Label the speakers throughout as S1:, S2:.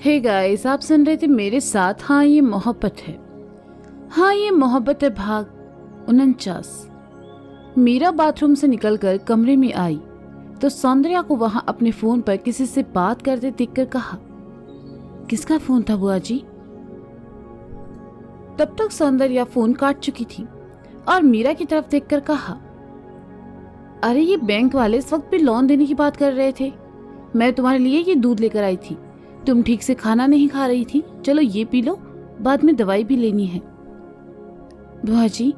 S1: Hey guys, आप सुन रहे थे मेरे साथ हाँ ये मोहब्बत है। हाँ ये मोहब्बत है भाग 49। मीरा बाथरूम से निकलकर कमरे में आई तो सौंदर्या को वहां अपने फोन पर किसी से बात करते देखकर कहा, किसका फोन था बुआ जी? तब तक सौंदर्या फोन काट चुकी थी और मीरा की तरफ देखकर कहा, अरे ये बैंक वाले इस वक्त भी लोन देने की बात कर रहे थे। मैं तुम्हारे लिए ये दूध लेकर आई थी। तुम ठीक से खाना नहीं खा रही थी, चलो ये पी लो, बाद में दवाई भी लेनी है। बुआ जी,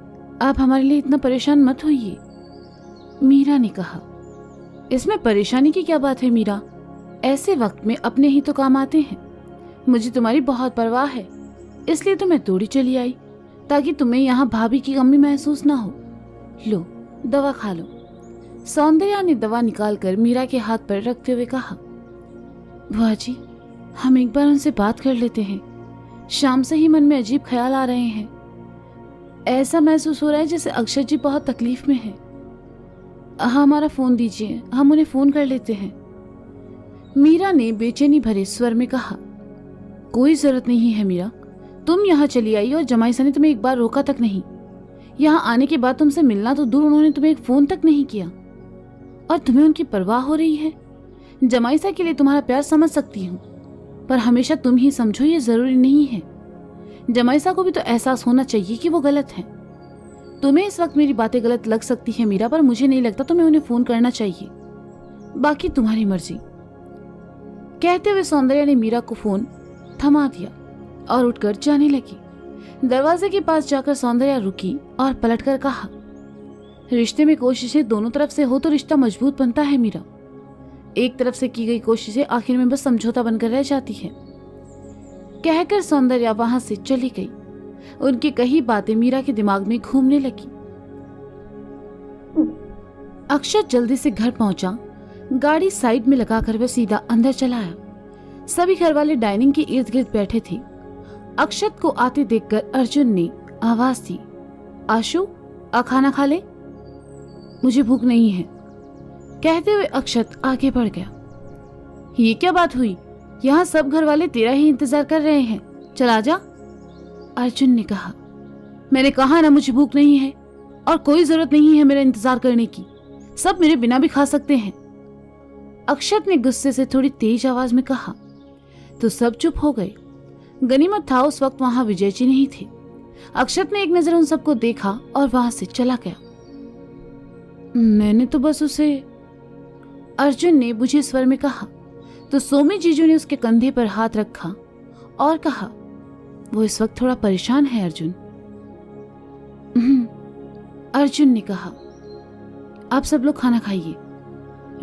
S1: आप हमारे लिए इतना परेशान मत होइए, मीरा ने कहा। इसमें परेशानी की क्या बात है मीरा? ऐसे वक्त में अपने ही तो काम आते हैं। मुझे तुम्हारी बहुत परवाह है, इसलिए तो मैं दौड़ी चली आई ताकि तुम्हें यहाँ भाभी की कमी महसूस ना हो। लो दवा खा लो। सौंदर्या ने दवा निकालकर मीरा के हाथ पर रखते हुए कहा, बुआ जी, हम एक बार उनसे बात कर लेते हैं। शाम से ही मन में अजीब ख्याल आ रहे हैं। ऐसा महसूस हो रहा है जैसे अक्षत जी बहुत तकलीफ में है। हमारा फोन दीजिए, हम उन्हें फोन कर लेते हैं, मीरा ने बेचैनी भरे स्वर में कहा। कोई जरूरत नहीं है मीरा, तुम यहाँ चली आई और जमाईसा ने तुम्हें एक बार रोका तक नहीं। यहाँ आने के बाद तुमसे मिलना तो दूर, उन्होंने तुम्हें एक फोन तक नहीं किया और तुम्हें उनकी परवाह हो रही है। जमाईसा के लिए तुम्हारा प्यार समझ सकती हूँ, पर हमेशा तुम ही समझो ये जरूरी नहीं है। जमाईसा को भी तो एहसास होना चाहिए कि वो गलत है। तुम्हें इस वक्त मेरी बातें गलत लग सकती है मीरा, पर मुझे नहीं लगता तुम्हें उन्हें फोन करना चाहिए। बाकी तुम्हारी मर्जी। कहते हुए सौंदर्या ने मीरा को फोन थमा दिया और उठकर जाने लगी। दरवाजे के पास जाकर सौंदर्या रुकी और पलटकर कहा, रिश्ते में कोशिशें दोनों तरफ से हो तो रिश्ता मजबूत बनता है मीरा। एक तरफ से की गई कोशिशें आखिर में बस समझौता बनकर रह जाती है। कहकर सौंदर्या वहां से चली गई। उनकी कही बातें मीरा के दिमाग में घूमने लगी। अक्षत जल्दी से घर पहुंचा। गाड़ी साइड में लगाकर वह सीधा अंदर चला आया। सभी घर वाले डाइनिंग के इर्द गिर्द बैठे थे। अक्षत को आते देखकर अर्जुन ने आवाज दी, आशु, आ खाना खा ले, मुझे भूख नहीं है। कहते हुए अक्षत आगे बढ़ गया। ये क्या बात हुई? यहाँ सब घर वाले तेरा ही इंतजार कर रहे हैं, चला जा, अर्जुन ने कहा। मैंने कहा ना मुझे भूख नहीं है और कोई जरूरत नहीं है मेरा इंतजार करने की। सब मेरे बिना भी खा सकते हैं, अक्षत ने गुस्से से थोड़ी तेज आवाज में कहा। तो सब चुप हो गए। गनीमत था उस वक्त वहां विजय जी नहीं थे। अक्षत ने एक नजर उन सबको देखा और वहां से चला गया। मैंने तो बस उसे, अर्जुन ने बुझे स्वर में कहा। तो सोमी जीजू ने उसके कंधे पर हाथ रखा और कहा, वो इस वक्त थोड़ा परेशान है अर्जुन। अर्जुन ने कहा, आप सब लोग खाना खाइए।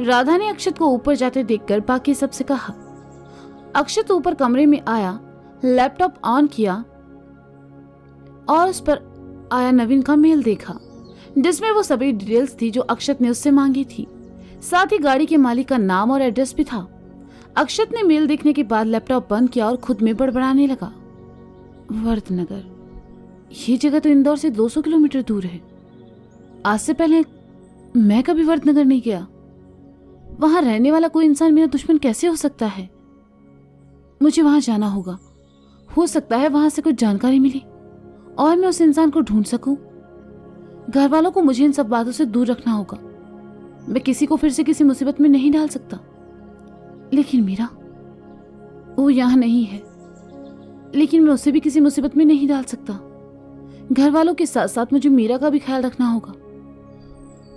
S1: राधा ने अक्षत को ऊपर जाते देखकर बाकी सबसे कहा। अक्षत ऊपर कमरे में आया, लैपटॉप ऑन किया और उस पर आया नवीन का मेल देखा, जिसमें वो सभी डिटेल्स थी जो अक्षत ने उससे मांगी थी। साथ ही गाड़ी के मालिक का नाम और एड्रेस भी था। अक्षत ने मेल देखने के बाद लैपटॉप बंद किया और खुद में बड़बड़ाने लगा। वर्धनगर, ये जगह तो इंदौर से 200 किलोमीटर दूर है। आज से पहले मैं कभी वर्धनगर नहीं गया। वहां रहने वाला कोई इंसान मेरा दुश्मन कैसे हो सकता है? मुझे वहां जाना होगा। हो सकता है वहां से कुछ जानकारी मिले और मैं उस इंसान को ढूंढ सकूं। घर वालों को मुझे इन सब बातों से दूर रखना होगा। मैं किसी को फिर से किसी मुसीबत में नहीं डाल सकता। लेकिन मीरा, वो यहां नहीं है, लेकिन मैं उसे भी किसी मुसीबत में नहीं डाल सकता। घर वालों के साथ साथ मुझे मीरा का भी ख्याल रखना होगा।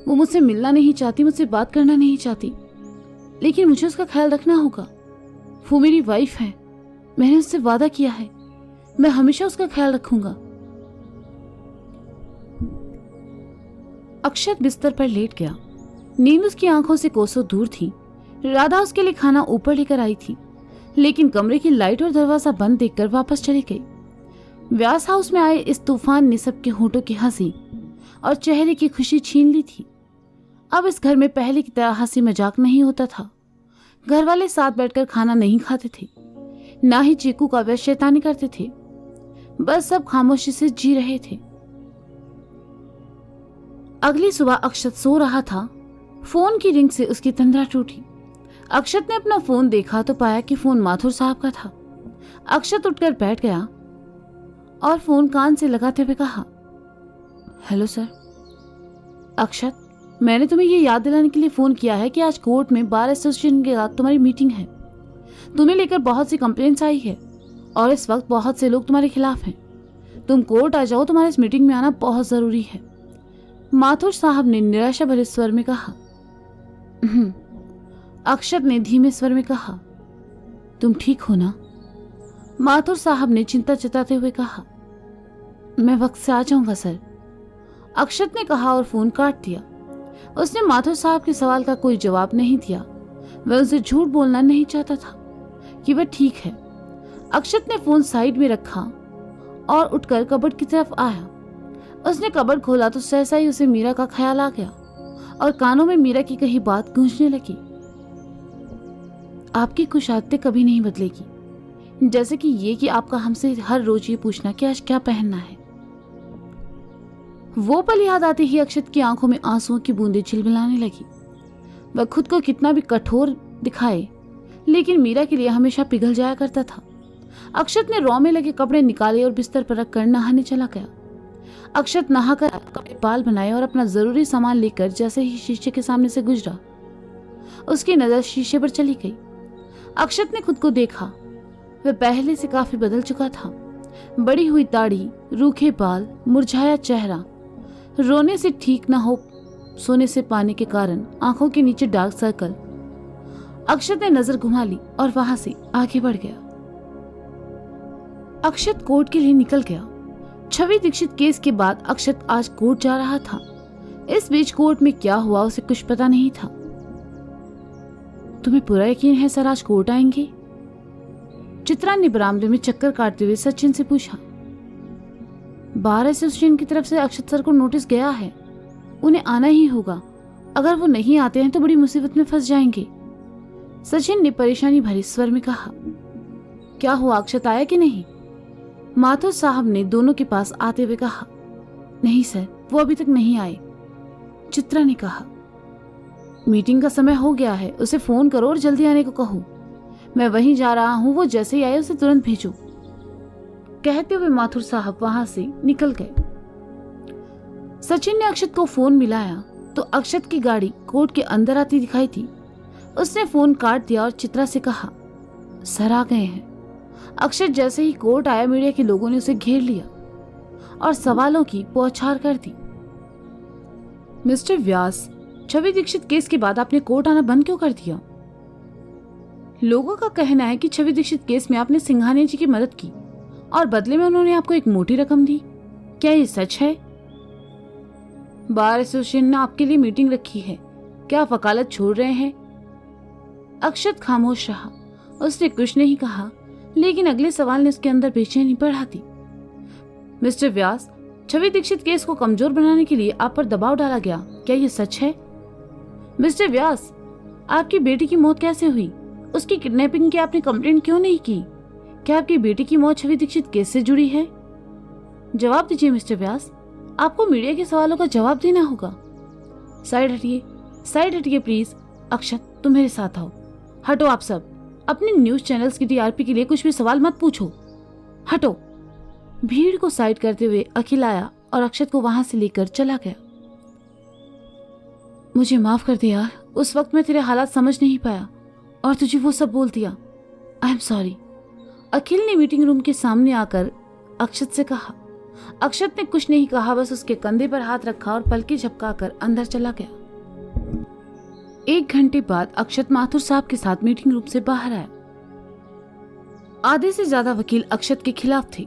S1: वो मुझसे मिलना नहीं चाहती, मुझसे बात करना नहीं चाहती, लेकिन मुझे उसका ख्याल रखना होगा। वो मेरी वाइफ है, मैंने उससे वादा किया है, मैं हमेशा उसका ख्याल रखूंगा। अक्षत बिस्तर पर लेट गया। नींद उसकी आंखों से कोसों दूर थी। राधा उसके लिए खाना ऊपर लेकर आई थी, लेकिन कमरे की लाइट और दरवाजा बंद देखकर वापस चली गई। व्यास हाउस में आए इस तूफान ने सबके होठों की हंसी और चेहरे की खुशी छीन ली थी। अब इस घर में पहले की तरह हंसी मजाक नहीं होता था। घर वाले साथ बैठकर खाना नहीं खाते थे, ना ही चीकू का वे शैतानी करते थे। बस सब खामोशी से जी रहे थे। अगली सुबह अक्षत सो रहा था। फोन की रिंग से उसकी तंद्रा टूटी। अक्षत ने अपना फोन देखा तो पाया कि फोन माथुर साहब का था। अक्षत उठकर बैठ गया और फोन कान से लगाते हुए कहा, हेलो सर। अक्षत, मैंने तुम्हें ये याद दिलाने के लिए फोन किया है कि आज कोर्ट में बार एसोसिएशन के साथ तुम्हारी मीटिंग है। तुम्हें लेकर बहुत सी कंप्लेंट्स आई है और इस वक्त बहुत से लोग तुम्हारे खिलाफ हैं। तुम कोर्ट आ जाओ, तुम्हारे इस मीटिंग में आना बहुत जरूरी है। माथुर साहब ने निराशा भरे स्वर में कहा। अक्षत ने धीमे स्वर में कहा, तुम ठीक हो ना? माथुर साहब ने चिंता जताते हुए कहा, मैं वक्त से आ जाऊंगा सर। अक्षत ने कहा और फोन काट दिया। उसने माथुर साहब के सवाल का कोई जवाब नहीं दिया। वह उनसे झूठ बोलना नहीं चाहता था कि वह ठीक है। अक्षत ने फोन साइड में रखा और उठकर कबर्ड की तरफ आया। उसने कबर्ड खोला तो सहसा ही उसे मीरा का ख्याल आ गया और कानों में मीरा की कही बात गूंजने लगी। आपकी कुछ आदतें कभी नहीं बदलेगी, जैसे कि ये कि आपका हमसे हर रोज ये पूछना कि आज क्या पहनना है। वो पल याद आते ही अक्षत की आंखों में आंसुओं की बूंदें झिलमिलाने लगी। वह खुद को कितना भी कठोर दिखाए, लेकिन मीरा के लिए हमेशा पिघल जाया करता था। अक्षत ने रौ में लगे कपड़े निकाले और बिस्तर पर रखकर नहाने चला गया। अक्षत नहाकर कपड़े बाल बनाए और अपना जरूरी सामान लेकर जैसे ही शीशे के सामने से गुजरा, उसकी नजर शीशे पर चली गई। अक्षत ने खुद को देखा। वह पहले से काफी बदल चुका था। बड़ी हुई दाढ़ी, रूखे बाल, मुरझाया चेहरा, रोने से ठीक न हो सोने से पाने के कारण आंखों के नीचे डार्क सर्कल। अक्षत ने नजर घुमा ली और वहां से आगे बढ़ गया। अक्षत कोर्ट के लिए निकल गया। छवि दीक्षित केस के बाद अक्षत आज कोर्ट जा रहा था। इस बीच कोर्ट में क्या हुआ उसे कुछ पता नहीं था। तुम्हें पूरा यकीन है सर आज कोर्ट आएंगे? चित्रा ने बरामदे में चक्कर काटते हुए सचिन से पूछा। बार एसोसिएशन की तरफ से अक्षत सर को नोटिस गया है, उन्हें आना ही होगा। अगर वो नहीं आते हैं तो बड़ी मुसीबत में फंस जाएंगे। सचिन ने परेशानी भरे स्वर में कहा। क्या हुआ, अक्षत आया कि नहीं? माथुर साहब ने दोनों के पास आते हुए कहा। नहीं सर, वो अभी तक नहीं आए। चित्रा ने कहा। मीटिंग का समय हो गया है, उसे फोन करो और जल्दी आने को कहो। मैं वहीं जा रहा हूं, वो जैसे ही आए उसे तुरंत भेजो। कहते हुए माथुर साहब वहां से निकल गए। सचिन ने अक्षत को फोन मिलाया तो अक्षत की गाड़ी कोर्ट के अंदर आती दिखाई थी। उसने फोन काट दिया और चित्रा से कहा, सर आ गए हैं। अक्षत जैसे ही कोर्ट आया, मीडिया के लोगों ने उसे घेर लिया और सवालों की बौछार कर दी। मिस्टर व्यास, छवि दीक्षित केस के बाद आपने कोर्ट आना बंद क्यों कर दिया? लोगों का कहना है कि छवि दीक्षित केस में आपने सिंघानिया जी की मदद की और बदले में उन्होंने आपको एक मोटी रकम दी। क्या ये सच है? बार एसोसिएशन ने आपके लिए मीटिंग रखी है, क्या आप वकालत छोड़ रहे हैं? अक्षत खामोश रहा। उसने कुछ नहीं कहा, लेकिन अगले सवाल ने उसके अंदर बेचैनी बढ़ा दी। मिस्टर व्यास, छवि दीक्षित केस को कमजोर बनाने के लिए आप पर दबाव डाला गया, क्या ये सच है? मिस्टर व्यास, आपकी बेटी की मौत कैसे हुई? उसकी किडनैपिंग की आपने कंप्लेंट क्यों नहीं की? क्या आपकी बेटी की मौत छवि दीक्षित केस से जुड़ी है? जवाब दीजिए मिस्टर व्यास, आपको मीडिया के सवालों का जवाब देना होगा। साइड हटिए प्लीज। अक्षत, तुम मेरे साथ आओ। हटो आप सब, अपने न्यूज चैनल्स की टीआरपी के लिए कुछ भी सवाल मत पूछो, हटो। भीड़ को साइड करते हुए अखिल आया और अक्षत को वहां से लेकर चला गया। मुझे माफ कर दे यार, उस वक्त मैं तेरे हालात समझ नहीं पाया और तुझे वो सब बोल दिया। I am sorry. अखिल ने मीटिंग रूम के सामने आकर अक्षत से कहा। अक्षत ने कुछ नहीं कहा, बस उसके कंधे पर हाथ रखा और पलके झपकाकर अंदर चला गया। 1 घंटे बाद अक्षत माथुर साहब के साथ मीटिंग रूम से बाहर आया। आधे से ज्यादा वकील अक्षत के खिलाफ थे।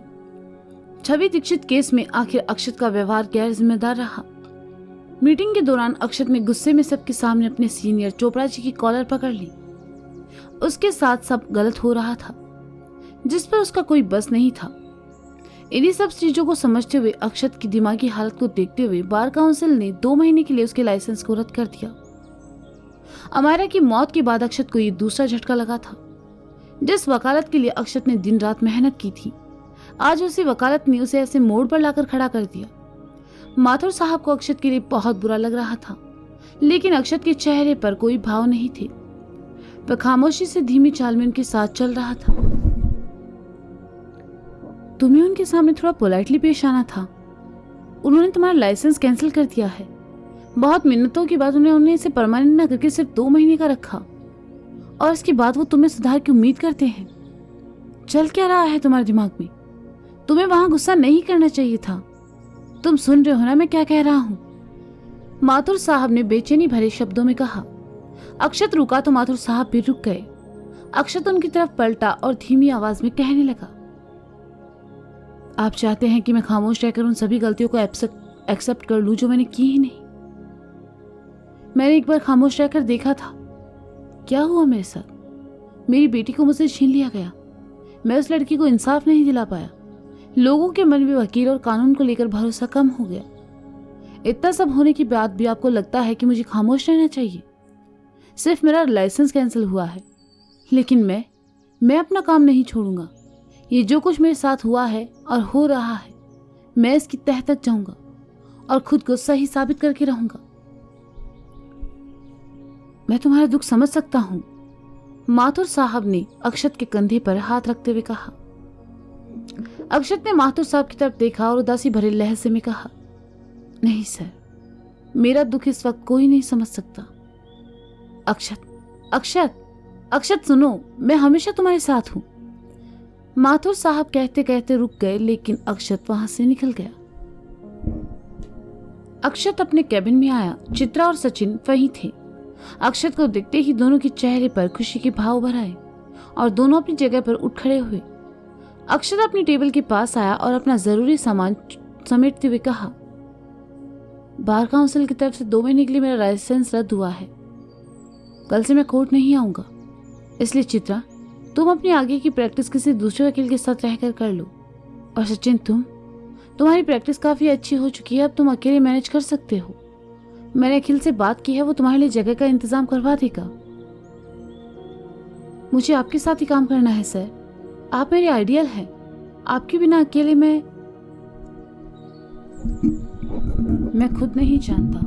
S1: छवि दीक्षित केस में आखिर अक्षत का व्यवहार गैर जिम्मेदार रहा। मीटिंग के दौरान अक्षत ने गुस्से में सबके सामने अपने सीनियर चोपड़ा जी की कॉलर पकड़ ली। उसके साथ सब गलत हो रहा था, जिस पर उसका कोई बस नहीं था। इन्हीं सब चीजों को समझते हुए अक्षत की दिमागी हालत को देखते हुए बार काउंसिल ने 2 महीने के लिए उसके लाइसेंस को रद्द कर दिया। अमायरा की मौत के बाद अक्षत को ये दूसरा झटका लगा था। जिस वकालत के लिए अक्षत ने दिन रात मेहनत की थी, आज उसी वकालत ने उसे ऐसे मोड़ पर लाकर खड़ा कर दिया। माथुर साहब को अक्षत के लिए बहुत बुरा लग रहा था, लेकिन अक्षत के चेहरे पर कोई भाव नहीं थे। वह खामोशी से धीमी चाल में उनके साथ चल रहा था। तुम्हें उनके सामने थोड़ा पोलाइटली पेश आना था। उन्होंने तुम्हारा लाइसेंस कैंसिल कर दिया है। बहुत मिन्नतों के बाद उन्हें इसे परमानेंट न करके सिर्फ 2 महीने का रखा, और इसके बाद वो तुम्हें सुधार की उम्मीद करते हैं। चल क्या रहा है तुम्हारे दिमाग में? तुम्हें वहां गुस्सा नहीं करना चाहिए था। तुम सुन रहे हो ना मैं क्या कह रहा हूं? माथुर साहब ने बेचैनी भरे शब्दों में कहा। अक्षत रुका तो माथुर साहब भी रुक गए। अक्षत उनकी तरफ पलटा और धीमी आवाज में कहने लगा, आप चाहते हैं कि मैं खामोश रहकर उन सभी गलतियों को एक्सेप्ट कर लूं जो मैंने की ही नहीं। मैंने एक बार खामोश रहकर देखा था। क्या हुआ मेरे साथ? मेरी बेटी को मुझसे छीन लिया गया। मैं उस लड़की को इंसाफ नहीं दिला पाया। लोगों के मन में वकील और कानून को लेकर भरोसा कम हो गया। इतना सब होने के बाद भी आपको लगता है कि मुझे खामोश रहना चाहिए? सिर्फ मेरा लाइसेंस कैंसिल हुआ है, लेकिन मैं अपना काम नहीं छोड़ूंगा। ये जो कुछ मेरे साथ हुआ है और हो रहा है, मैं इसकी तह तक जाऊंगा और खुद को सही साबित करके रहूंगा। मैं तुम्हारा दुख समझ सकता हूं, माथुर साहब ने अक्षत के कंधे पर हाथ रखते हुए कहा। अक्षत ने माथुर साहब की तरफ देखा और उदासी भरे लहजे में कहा, नहीं सर, मेरा दुख इस वक्त कोई नहीं समझ सकता। अक्षत अक्षत अक्षत सुनो, मैं हमेशा तुम्हारे साथ हूं। माथुर साहब कहते कहते रुक गए, लेकिन अक्षत वहां से निकल गया। अक्षत अपने कैबिन में आया। चित्रा और सचिन वहीं थे। अक्षत को देखते ही दोनों के चेहरे पर खुशी के भाव भर आए और दोनों अपनी जगह पर उठ खड़े हुए। अक्षत अपनी टेबल के पास आया और अपना जरूरी सामान समेटते हुए कहा, बार काउंसिल की तरफ से 2 महीने के लिए मेरा लाइसेंस रद्द हुआ है। कल से मैं कोर्ट नहीं आऊंगा, इसलिए चित्रा तुम अपनी आगे की प्रैक्टिस किसी दूसरे वकील के साथ रहकर कर लो। और सचिन तुम्हारी प्रैक्टिस काफी अच्छी हो चुकी है, अब तुम अकेले मैनेज कर सकते हो। मैंने अखिल से बात की है, वो तुम्हारे लिए जगह का इंतजाम करवा देगा। मुझे आपके साथ ही काम करना है सर, आप मेरे आइडियल हैं। आपके बिना अकेले मैं खुद नहीं जानता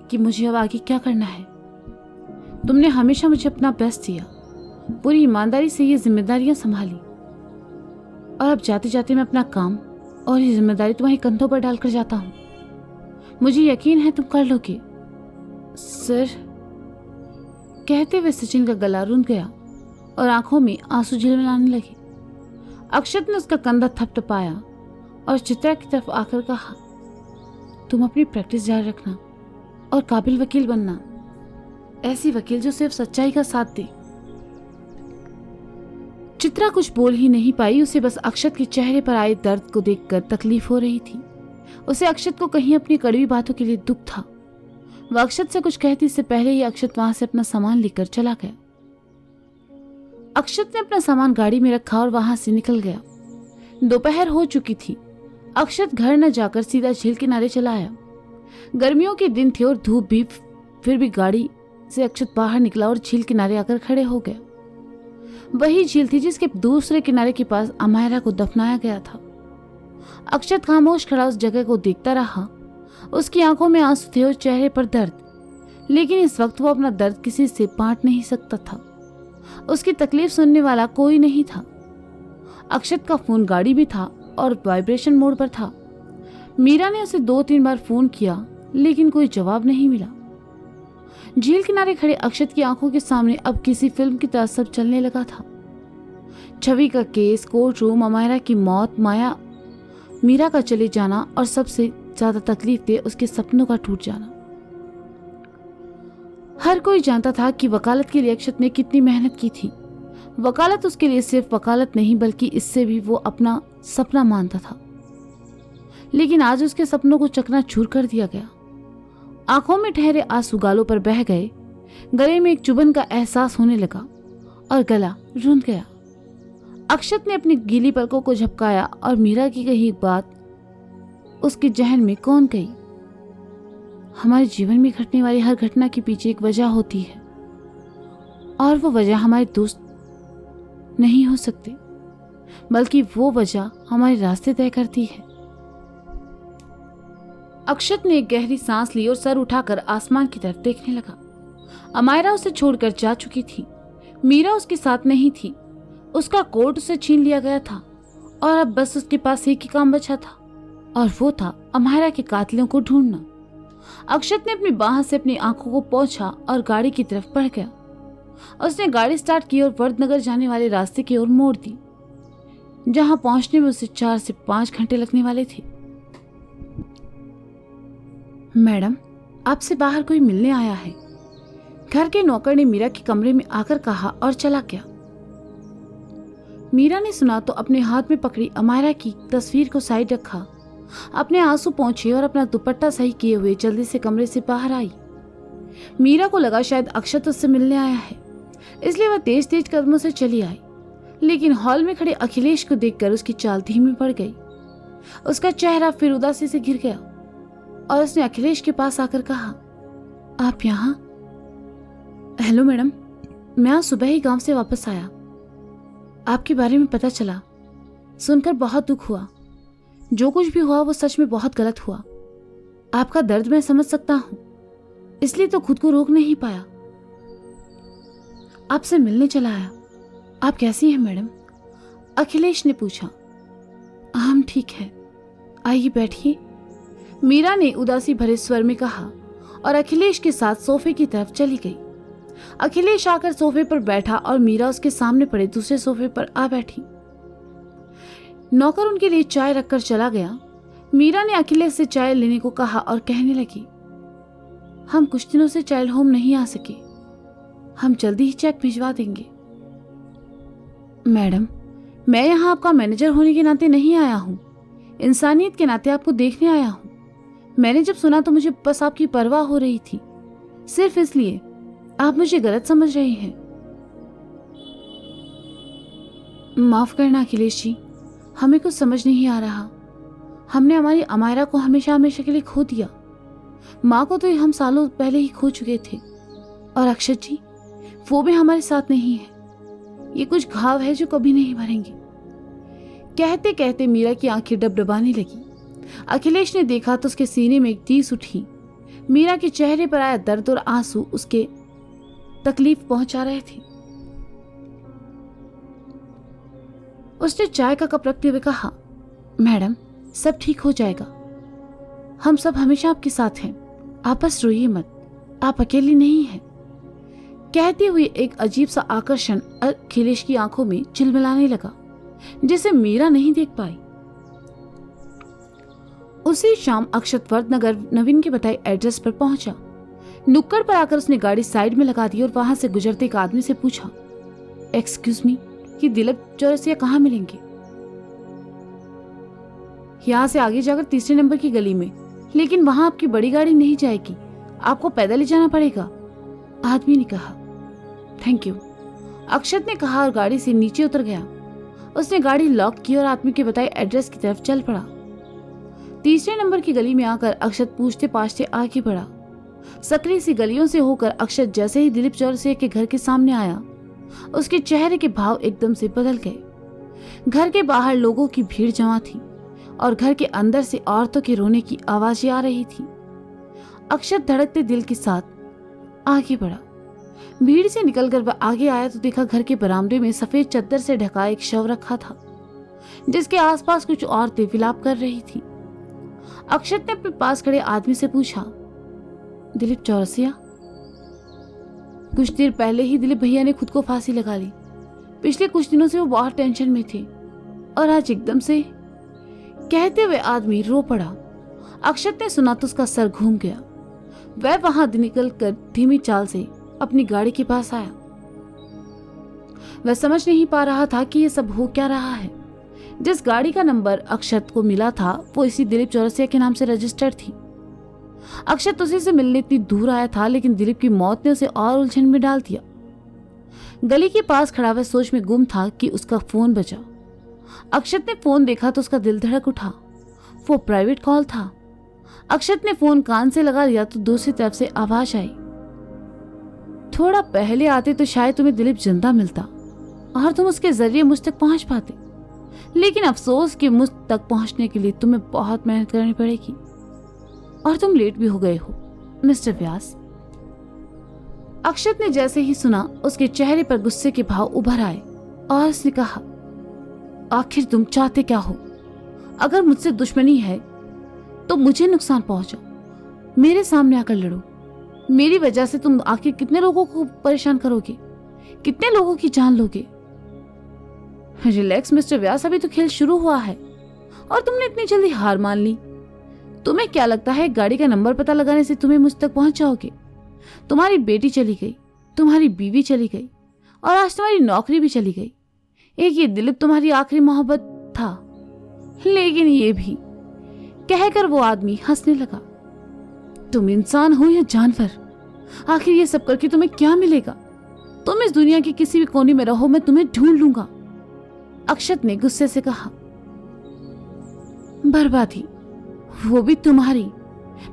S1: कि मुझे अब आगे क्या करना है। तुमने हमेशा मुझे अपना बेस्ट दिया, पूरी ईमानदारी से ये जिम्मेदारियां संभाली, और अब जाते जाते मैं अपना काम और ये जिम्मेदारी तुम्हारे कंधों पर डालकर जाता हूं। मुझे यकीन है तुम कर लोगे सर। कहते हुए सचिन का गला रुंध गया और आंखों में आंसू झिलमिलाने लगे। अक्षत ने उसका कंधा थपथपाया और चित्रा की तरफ आकर कहा, तुम अपनी प्रैक्टिस जारी रखना और काबिल वकील बनना, ऐसी वकील जो सिर्फ सच्चाई का साथ दे। चित्रा कुछ बोल ही नहीं पाई। उसे बस अक्षत के चेहरे पर आए दर्द को देखकर तकलीफ हो रही थी। उसे अक्षत को कहीं अपनी कड़वी बातों के लिए दुख था। वह अक्षत से कुछ कहती इससे पहले ही अक्षत वहां से अपना सामान लेकर चला गया। अक्षत ने अपना सामान गाड़ी में रखा और वहां से निकल गया। दोपहर हो चुकी थी। अक्षत घर न जाकर सीधा झील किनारे चला आया। गर्मियों के दिन थे और धूप भी, फिर भी गाड़ी से अक्षत बाहर निकला और झील किनारे आकर खड़े हो गया। वही झील थी जिसके दूसरे किनारे के पास अमायरा को दफनाया गया था। अक्षत खामोश खड़ा उस जगह को देखता रहा। उसकी आंखों में आंसू थे और चेहरे पर दर्द, लेकिन इस वक्त वो अपना दर्द किसी से बांट नहीं सकता था। उसकी तकलीफ सुनने वाला कोई नहीं था। अक्षत का फोन गाड़ी में था और वाइब्रेशन मोड पर था। मीरा ने उसे 2-3 बार फोन किया, लेकिन कोई जवाब नहीं मिला। झील किनारे खड़े अक्षत की आंखों के सामने अब किसी फिल्म की तरह सब चलने लगा था। छवि का केस, कोर्ट रूम, अमायरा की मौत, माया, मीरा का चले जाना और सबसे ज्यादा तकलीफ दे उसके सपनों का टूट जाना। हर कोई जानता था कि वकालत के लिए अक्षत ने कितनी मेहनत की थी। वकालत उसके लिए सिर्फ वकालत नहीं बल्कि इससे भी वो अपना सपना मानता था। लेकिन आज उसके सपनों को चकनाचूर कर दिया गया। आंखों में ठहरे आंसू गालों पर बह गए। गले में एक चुभन का एहसास होने लगा और गला रुंध गया। अक्षत ने अपनी गीली पलकों को झपकाया और मीरा की कही बात उसके जहन में कौन गई। हमारे जीवन में घटने वाली हर घटना के पीछे एक वजह होती है, और वो वजह हमारे दोस्त नहीं हो सकते, बल्कि वो वजह हमारे रास्ते तय करती है। अक्षत ने एक गहरी सांस ली और सर उठाकर आसमान की तरफ देखने लगा। अमायरा उसे छोड़कर जा चुकी थी। मीरा उसके साथ नहीं थी। उसका कोट उसे छीन लिया गया था और अब बस उसके पास एक ही काम बचा था, और वो था अमायरा के कातिलों को ढूंढना। अक्षत ने अपनी बाह से अपनी आंखों को पोंछा और गाड़ी की तरफ बढ़ गया। उसने गाड़ी स्टार्ट की और वर्धनगर जाने वाले रास्ते की ओर मोड़ दी, जहां पहुंचने में उसे 4 से 5 घंटे लगने वाले थे। मैडम, आपसे बाहर कोई मिलने आया है, घर के नौकर ने मीरा के कमरे में आकर कहा और चला गया। मीरा ने सुना तो अपने हाथ में पकड़ी अमायरा की तस्वीर को साइड रखा, अपने आंसू पोंछे और अपना दुपट्टा सही किए हुए जल्दी से कमरे से बाहर आई। मीरा को लगा शायद अक्षत उससे मिलने आया है, इसलिए वह तेज तेज कदमों से चली आई, लेकिन हॉल में खड़े अखिलेश को देखकर उसकी चाल धीमी पड़ गई। उसका चेहरा फिर उदासी से घिर गया और उसने अखिलेश के पास आकर कहा, आप यहाँ? हेलो मैडम, मैं आज सुबह ही गांव से वापस आया। आपके बारे में पता चला, सुनकर बहुत दुख हुआ। जो कुछ भी हुआ वो सच में बहुत गलत हुआ। आपका दर्द मैं समझ सकता हूं, इसलिए तो खुद को रोक नहीं पाया। आपसे मिलने चला आया। आप कैसी हैं मैडम? अखिलेश ने पूछा। हम ठीक है, आइए बैठिए, मीरा ने उदासी भरे स्वर में कहा और अखिलेश के साथ सोफे की तरफ चली गई। अखिलेश आकर सोफे पर बैठा और मीरा उसके सामने पड़े दूसरे सोफे पर आ बैठी। नौकर उनके लिए चाय रखकर चला गया। मीरा ने अखिलेश से चाय लेने को कहा और कहने लगी, हम कुछ दिनों से चाइल्ड होम नहीं आ सके, हम जल्दी ही चेक भिजवा देंगे। मैडम, मैं यहाँ आपका मैनेजर होने के नाते नहीं आया हूँ, इंसानियत के नाते आपको देखने आया हूँ। मैंने जब सुना तो मुझे बस आपकी परवाह हो रही थी, सिर्फ इसलिए। आप मुझे गलत समझ रहे हैं। माफ करना अखिलेश जी, हमें कुछ समझ नहीं आ रहा। हमने हमारी अमायरा को हमेशा हमेशा के लिए खो दिया। माँ को तो हम सालों पहले ही खो चुके थे, और अक्षत जी, वो भी हमारे साथ नहीं है। ये कुछ घाव है जो कभी नहीं भरेंगे। कहते कहते मीरा की आंखें डबडबाने लगी। अखिलेश ने देखा तो उसके सीने में एक टीस उठी। मीरा के चेहरे पर आया दर्द और आंसू उसके तकलीफ पहुंचा रहे थे। उसने चाय का कप रखते हुए कहा, मैडम, सब ठीक हो जाएगा। हम सब हमेशा आपके साथ हैं, आप बस रोइए मत, आप अकेली नहीं हैं। कहते हुए एक अजीब सा आकर्षण अखिलेश की आंखों में चिलमिलाने लगा, जिसे मीरा नहीं देख पाई। उसी शाम अक्षत वर्धनगर नवीन के बताए एड्रेस पर पहुंचा। नुक्कड़ पर आकर उसने गाड़ी साइड में लगा दी और वहां से गुजरते एक आदमी से पूछा, एक्सक्यूज मी, कि दिलीप चौरसिया कहाँ मिलेंगे? यहाँ से आगे जाकर 3 नंबर की गली में, लेकिन वहां आपकी बड़ी गाड़ी नहीं जाएगी, आपको पैदल ही जाना पड़ेगा, आदमी ने कहा। थैंक यू, अक्षत ने कहा और गाड़ी से नीचे उतर गया। उसने गाड़ी लॉक की और आदमी के बताए एड्रेस की तरफ चल पड़ा। 3 नंबर की गली में आकर अक्षत पूछते पाछते आगे बढ़ा। सकरी सी गलियों से होकर अक्षत जैसे ही दिलीप चौरसिया के घर के सामने आया, उसके चेहरे के भाव एकदम से बदल गए। घर के बाहर लोगों की भीड़ जमा थी और घर के अंदर से औरतों के रोने की आवाजें आ रही थी। अक्षत धड़कते दिल के साथ आगे बढ़ा। भीड़ से निकलकर वह आगे आया तो देखा घर के बरामदे में सफेद चद्दर से ढका एक शव रखा था, जिसके आसपास कुछ औरतें विलाप कर रही थी। अक्षत ने अपने पास खड़े आदमी से पूछा, दिलीप चौरसिया? कुछ देर पहले ही दिलीप भैया ने खुद को फांसी लगा ली। पिछले कुछ दिनों से वो बहुत टेंशन में थे और आज एकदम से। कहते हुए आदमी रो पड़ा। अक्षत ने सुना तो उसका सर घूम गया। वह वहां निकल कर धीमी चाल से अपनी गाड़ी के पास आया। वह समझ नहीं पा रहा था कि ये सब हो क्या रहा है। जिस गाड़ी का नंबर अक्षत को मिला था वो इसी दिलीप चौरसिया के नाम से रजिस्टर्ड थी। अक्षत उसी से मिलने इतनी दूर आया था, लेकिन दिलीप की मौत ने उसे और उलझन में डाल दिया। गली के पास खड़ा वह सोच में गुम था कि उसका फोन बजा। अक्षत ने फोन देखा तो उसका दिल धड़क उठा। वो प्राइवेट कॉल था। अक्षत ने फोन कान से लगा लिया तो दूसरी तरफ से आवाज आई, थोड़ा पहले आते तो शायद तुम्हें दिलीप जिंदा मिलता और तुम उसके जरिए मुझ तक पहुंच पाते, लेकिन अफसोस कि मुझ तक पहुंचने के लिए तुम्हें बहुत मेहनत करनी पड़ेगी और तुम लेट भी हो गए हो मिस्टर व्यास। अक्षत ने जैसे ही सुना उसके चेहरे पर गुस्से के भाव उभर आए। और उसने कहा, आखिर तुम चाहते क्या हो? अगर मुझसे दुश्मनी है तो मुझे नुकसान पहुंचाओ, मेरे सामने आकर लड़ो। मेरी वजह से तुम आखिर कितने लोगों को परेशान करोगे, कितने लोगों की जान लोगे? रिलैक्स मिस्टर व्यास, अभी तो खेल शुरू हुआ है और तुमने इतनी जल्दी हार मान ली। तुम्हें क्या लगता है गाड़ी का नंबर पता लगाने से तुम्हें मुझ तक पहुंच जाओगे? तुम्हारी बेटी चली गई, तुम्हारी बीवी चली गई और आज तुम्हारी नौकरी भी चली गई। एक ये दिलीप तुम्हारी आखिरी मोहब्बत था, लेकिन ये भी कहकर वो आदमी हंसने लगा। तुम इंसान हो या जानवर? आखिर ये सब करके तुम्हें क्या मिलेगा? तुम इस दुनिया के किसी भी कोने में रहो, मैं तुम्हें ढूंढ लूंगा। अक्षत ने गुस्से से कहा। बर्बादी, वो भी तुम्हारी।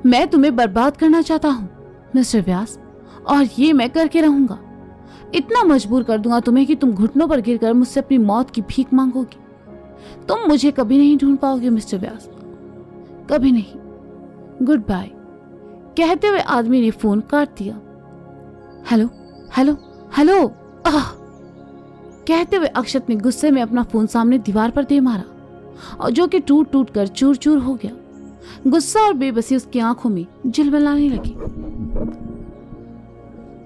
S1: मैं तुम्हें बर्बाद करना चाहता हूं मिस्टर व्यास, और ये मैं करके रहूंगा। इतना मजबूर कर दूंगा तुम्हें कि तुम घुटनों पर गिरकर मुझसे अपनी मौत की भीख मांगोगे। तुम मुझे कभी नहीं ढूंढ पाओगे मिस्टर व्यास, कभी नहीं। Good bye. कहते हुए आदमी ने फोन काट दिया। Hello hello hello ah! कहते हुए अक्षत ने गुस्से में अपना फोन सामने दीवार पर दे मारा, और जो कि टूट टूट कर चूर चूर हो गया। गुस्सा और बेबसी उसकी आंखों में झिलमिलाने लगी।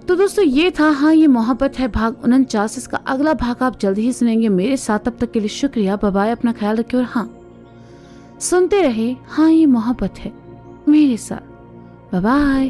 S1: तो दोस्तों, ये था हाँ ये मोहब्बत है भाग 49। इसका अगला भाग आप जल्दी ही सुनेंगे मेरे साथ। तब तक के लिए शुक्रिया, बाय बाय, अपना ख्याल रखिए और हाँ सुनते रहे हाँ ये मोहब्बत है मेरे साथ। Bye bye.